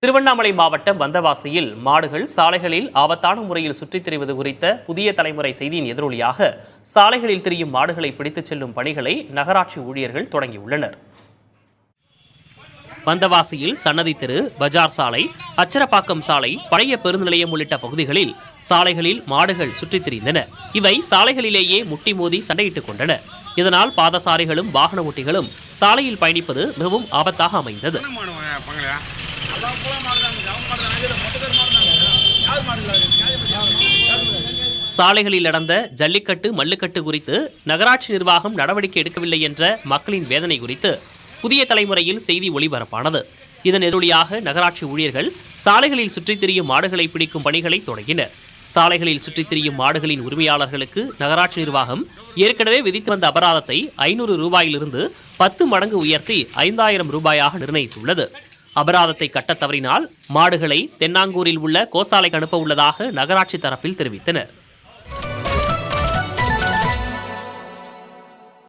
திருவண்ணாமலை மாவட்டம் வந்தவாசியில் மாடுகள் சாலைகளில் ஆபத்தான முறையில் சுற்றித் திரிவது குறித்த புதிய தலைமுறை செய்தியின் எதிரொலியாக சாலைகளில் திரியும் மாடுகளை பிடித்துச் செல்லும் பணிகளை நகராட்சி ஊழியர்கள் தொடங்கியுள்ளனர். வந்தவாசியில் சன்னதி தெரு, பஜார் சாலை, அச்சரப்பாக்கம் சாலை, பழைய பேருந்து நிலையம் உள்ளிட்ட பகுதிகளில் சாலைகளில் மாடுகள் சுற்றித் திரிந்தன. இவை சாலைகளிலேயே முட்டி மோதி சண்டையிட்டுக் கொண்டன. இதனால் பாதசாரிகளும் வாகன ஓட்டிகளும் சாலையில் பயணிப்பது மிகவும் ஆபத்தாக அமைந்தது. சாலைகளில் நடந்த ஜல்லிக்கட்டு மல்லுக்கட்டு குறித்து நகராட்சி நிர்வாகம் நடவடிக்கை எடுக்கவில்லை என்ற மக்களின் வேதனை குறித்து புதிய தலைமுறையில் செய்தி ஒளிபரப்பானது. இதன் எதிரொலியாக நகராட்சி ஊழியர்கள் சாலைகளில் சுற்றித் திரியும் மாடுகளை பிடிக்கும் பணிகளை தொடங்கினர். சாலைகளில் சுற்றித் திரியும் மாடுகளின் உரிமையாளர்களுக்கு நகராட்சி நிர்வாகம் ஏற்கனவே விதித்து வந்த அபராதத்தை 500 ரூபாயிலிருந்து 10 மடங்கு உயர்த்தி 5000 ரூபாயாக நிர்ணயித்துள்ளது. அபராதத்தை கட்டத் தவறினால் மாடுகளை தென்னாங்கூரில் உள்ள கோசாலைக்கு அனுப்ப உள்ளதாக நகராட்சி தரப்பில் தெரிவித்தனர்.